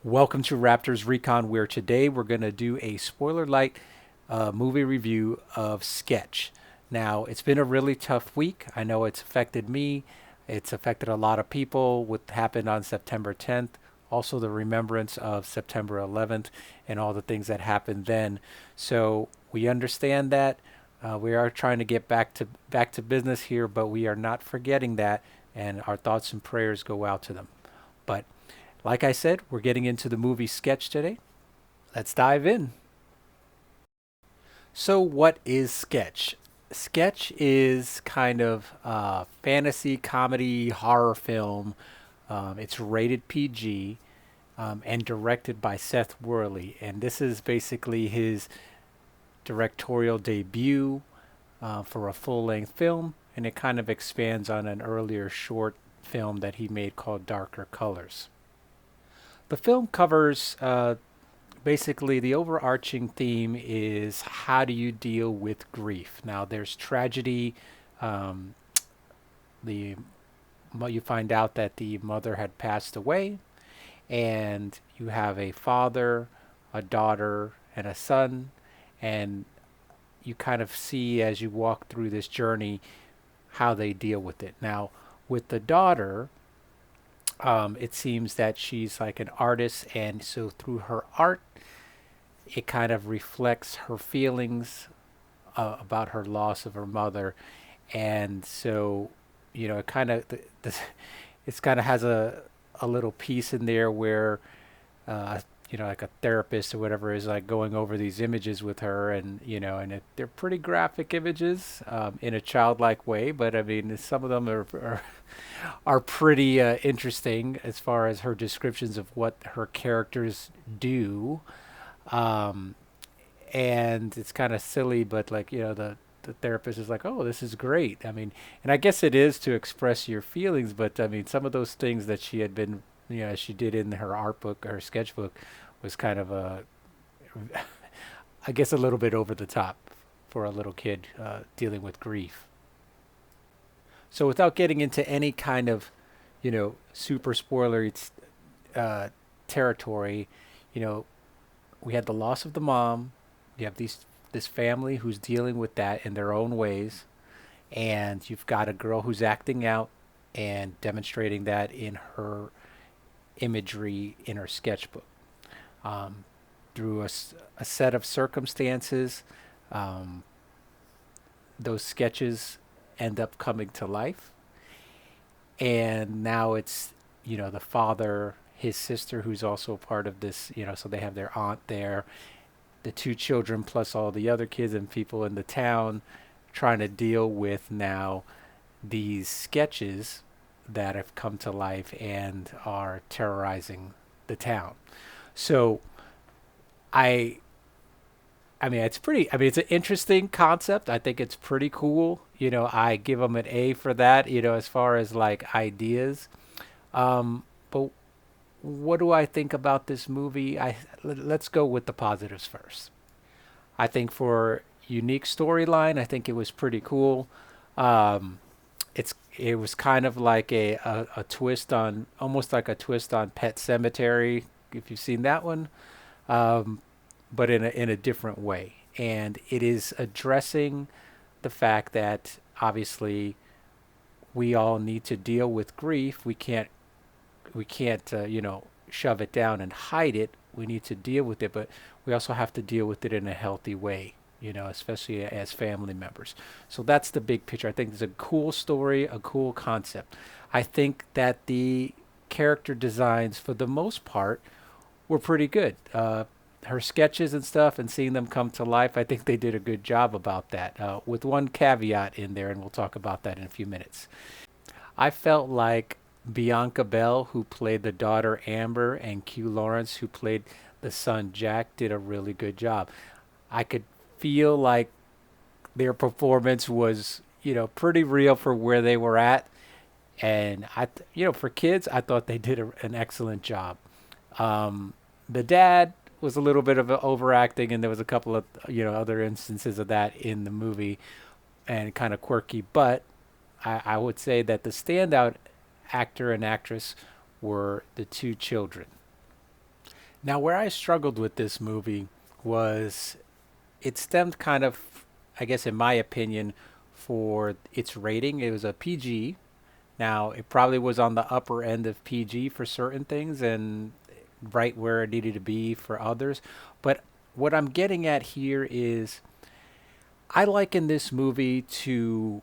Welcome to Raptor's Recon, where today we're going to do a spoiler light movie review of Sketch. Now, it's been a really tough week. I know it's affected me. It's affected a lot of people. What happened on September 10th, also the remembrance of September 11th, and all the things that happened then. So we understand that. We are trying to get back to business here, but we are not forgetting that, and our thoughts and prayers go out to them. But like I said, we're getting into the movie Sketch today. Let's dive in. So, what is Sketch? Sketch is kind of a fantasy comedy horror film. It's rated PG and directed by Seth Worley. And this is basically his directorial debut for a full length film. And it kind of expands on an earlier short film that he made called Darker Colors. The film covers basically the overarching theme is how do you deal with grief. Now there's tragedy. Um, the you find out that the mother had passed away, and you have a father, a daughter, and a son, and you kind of see as you walk through this journey how they deal with it. Now, with the daughter, it seems that she's like an artist, and so through her art, it kind of reflects her feelings about her loss of her mother, and so it kind of it's kind of has a little piece in there where like a therapist or whatever is like going over these images with her, and they're pretty graphic images in a childlike way, but I mean some of them are pretty interesting as far as her descriptions of what her characters do. Um, and it's kind of silly, but like the therapist is like, "Oh, this is great." I mean, and I guess it is to express your feelings, but I mean, some of those things that she had been, she did in her art book or her sketchbook was kind of I guess, a little bit over the top for a little kid dealing with grief. So without getting into any kind of, super spoilery uh, territory, you know, we had the loss of the mom. You have this family who's dealing with that in their own ways, and you've got a girl who's acting out and demonstrating that in her imagery in her sketchbook um, through a set of circumstances. Um, those sketches end up coming to life, and now it's the father, his sister, who's also part of this. So they have their aunt there, the two children plus all the other kids and people in the town trying to deal with now these sketches that have come to life and are terrorizing the town. So I I mean it's pretty, I mean it's an interesting concept. I think it's pretty cool. I give them an A for that, as far as like ideas. But what do I think about this movie? Let's go with the positives first. I think for unique storyline, I think it was pretty cool. Um, it was kind of like a twist on, almost like a twist on Pet Cemetery, if you've seen that one, um, but in a different way. And it is addressing the fact that obviously we all need to deal with grief. We can't shove it down and hide it. We need to deal with it, but we also have to deal with it in a healthy way, especially as family members. So that's the big picture. I think it's a cool story, a cool concept. I think that the character designs, for the most part, were pretty good. Her sketches and stuff, and seeing them come to life, I think they did a good job about that. With one caveat in there, and we'll talk about that in a few minutes. I felt like Bianca Bell, who played the daughter Amber, and Q Lawrence, who played the son Jack, did a really good job. I could feel like their performance was, pretty real for where they were at, and for kids, I thought they did an excellent job. The dad was a little bit of a overacting, and there was a couple of other instances of that in the movie, and kind of quirky. But I would say that the standout actor and actress were the two children. Now, where I struggled with this movie was it stemmed kind of, I guess, in my opinion, for its rating. It was a PG. Now, it probably was on the upper end of PG for certain things and right where it needed to be for others. But what I'm getting at here is I liken this movie to,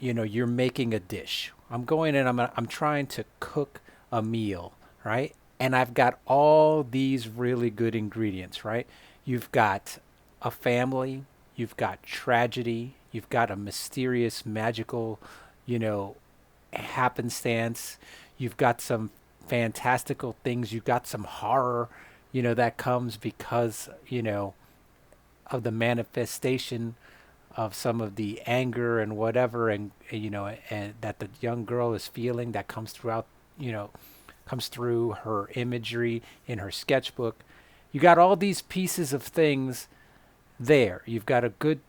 you're making a dish. I'm going and I'm trying to cook a meal, right? And I've got all these really good ingredients, right? You've got a family, you've got tragedy, you've got a mysterious, magical, you know, happenstance, you've got some fantastical things, you've got some horror, that comes because, of the manifestation of some of the anger and whatever and that the young girl is feeling that comes throughout comes through her imagery in her sketchbook. You got all these pieces of things there. You've got a good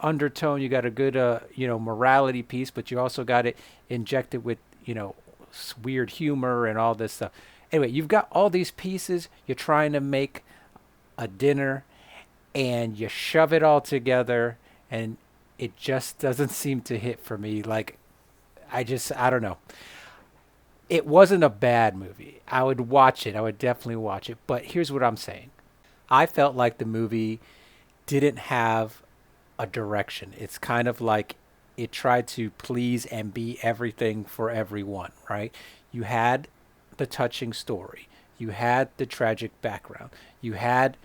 undertone, you got a good morality piece, but you also got it injected with weird humor and all this stuff. Anyway, you've got all these pieces. You're trying to make a dinner and you shove it all together and it just doesn't seem to hit for me. Like, I don't know. It wasn't a bad movie. I would watch it. I would definitely watch it. But here's what I'm saying. I felt like the movie didn't have a direction. It's kind of like it tried to please and be everything for everyone, right? You had the touching story. You had the tragic background. You had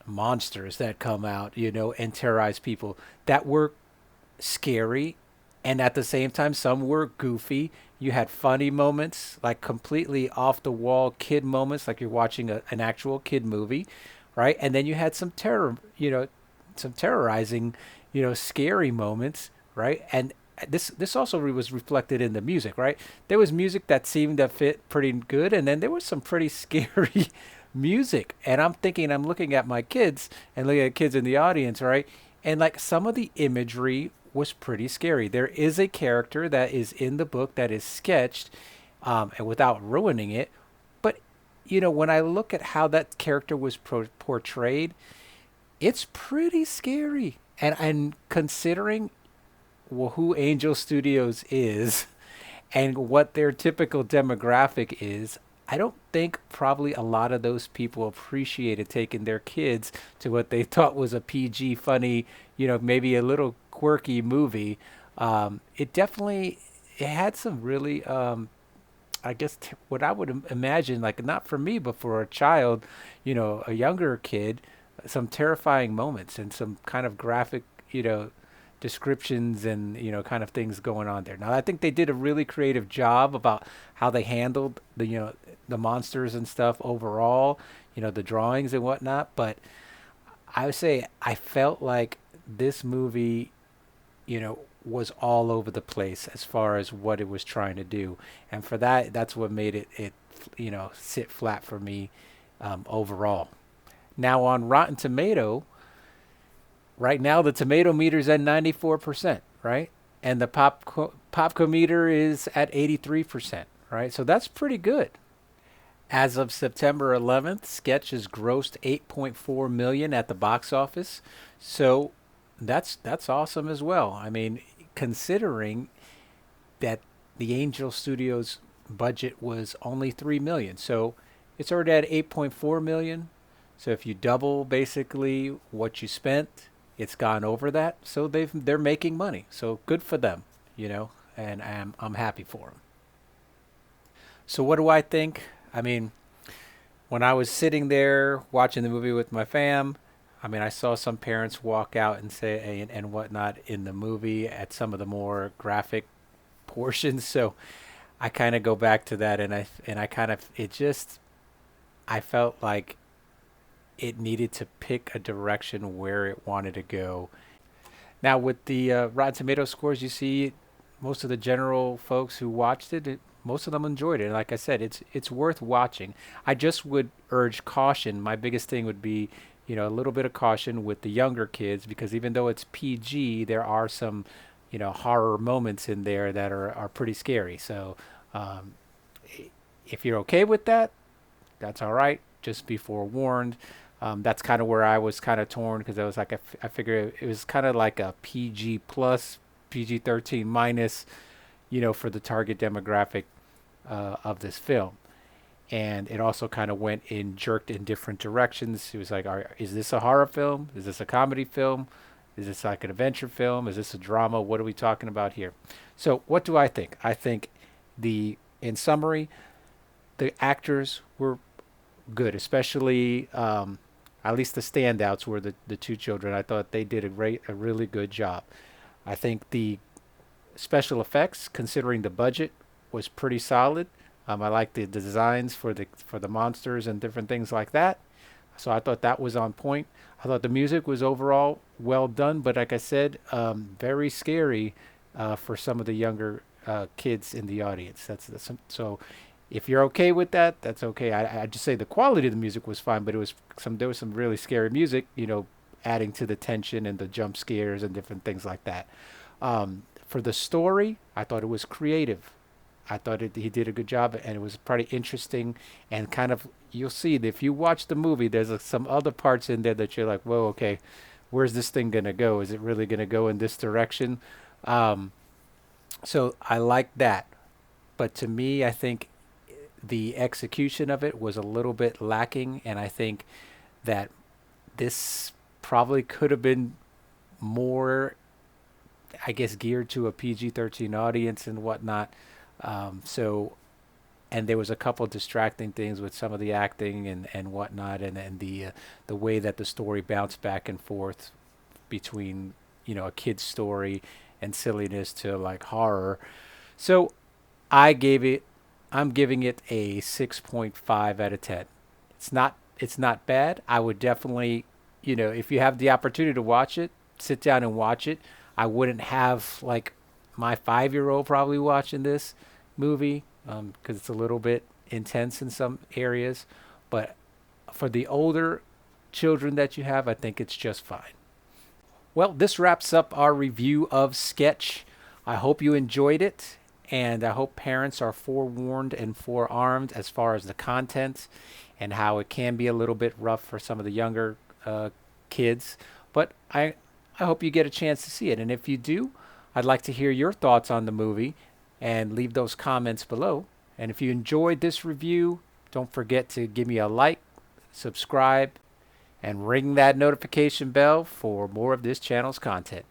monsters that come out, and terrorize people that were scary, and at the same time, some were goofy. You had funny moments, like completely off the wall kid moments, like you're watching an actual kid movie, right? And then you had some some terrorizing, scary moments, right? And this also was reflected in the music, right? There was music that seemed to fit pretty good, and then there was some pretty scary music. And I'm looking at my kids and looking at kids in the audience, right? And like some of the imagery was pretty scary. There is a character that is in the book that is sketched, and without ruining it, but when I look at how that character was portrayed, it's pretty scary. And considering who Angel Studios is and what their typical demographic is, I don't think probably a lot of those people appreciated taking their kids to what they thought was a PG, funny, maybe a little quirky movie. It definitely it had some really, I guess, what I would imagine, like not for me, but for a child, a younger kid, some terrifying moments and some kind of graphic, descriptions and kind of things going on there. Now I think they did a really creative job about how they handled the monsters and stuff overall, the drawings and whatnot. But I would say I felt like this movie, was all over the place as far as what it was trying to do, and for that's what made it sit flat for me overall. Now on Rotten Tomato, right now the tomato meter's at 94%, right? And the popco meter is at 83%, right? So that's pretty good. As of September 11th, Sketch has grossed 8.4 million at the box office. So that's awesome as well. I mean, considering that the Angel Studios budget was only 3 million. So it's already at 8.4 million. So if you double basically what you spent, it's gone over that. So they're making money. So good for them, and I'm happy for them. So what do I think? I mean, when I was sitting there watching the movie with my fam, I mean, I saw some parents walk out and say and whatnot in the movie at some of the more graphic portions. So I kind of go back to that, and I kind of it just I felt like it needed to pick a direction where it wanted to go. Now with the Rotten Tomato scores, you see most of the general folks who watched most of them enjoyed it. And like I said, it's worth watching. I just would urge caution. My biggest thing would be, a little bit of caution with the younger kids because even though it's PG, there are some, horror moments in there that are pretty scary. So um, if you're okay with that, that's all right. Just be forewarned. That's kind of where I was kind of torn because I was like, I figured it was kind of like a PG plus, PG 13 minus, for the target demographic of this film. And it also kind of went in jerked in different directions. It was like, is this a horror film? Is this a comedy film? Is this like an adventure film? Is this a drama? What are we talking about here? So, what do I think? I think in summary, the actors were good, especially at least the standouts were the two children. I thought they did a really good job. I think the special effects, considering the budget, was pretty solid. I like the designs for the monsters and different things like that. So I thought that was on point. I thought the music was overall well done, but like I said, very scary for some of the younger kids in the audience. So. If you're okay with that, that's okay. I just say the quality of the music was fine, but there was some really scary music, adding to the tension and the jump scares and different things like that. For the story, I thought it was creative. I thought he did a good job, and it was pretty interesting. And kind of, you'll see that if you watch the movie, there's some other parts in there that you're like, whoa, okay, where's this thing gonna go? Is it really gonna go in this direction? Um, so I like that. But to me, I think the execution of it was a little bit lacking, and I think that this probably could have been more, I guess, geared to a PG-13 audience and whatnot. So, and there was a couple distracting things with some of the acting and whatnot, and the way that the story bounced back and forth between a kid's story and silliness to like horror. So I gave it I'm giving it a 6.5 out of 10. It's not bad. I would definitely, if you have the opportunity to watch it, sit down and watch it. I wouldn't have like my 5-year-old probably watching this movie because it's a little bit intense in some areas, but for the older children that you have, I think it's just fine. Well, this wraps up our review of Sketch. I hope you enjoyed it, and I hope parents are forewarned and forearmed as far as the content and how it can be a little bit rough for some of the younger kids. But I hope you get a chance to see it. And if you do, I'd like to hear your thoughts on the movie and leave those comments below. And if you enjoyed this review, don't forget to give me a like, subscribe, and ring that notification bell for more of this channel's content.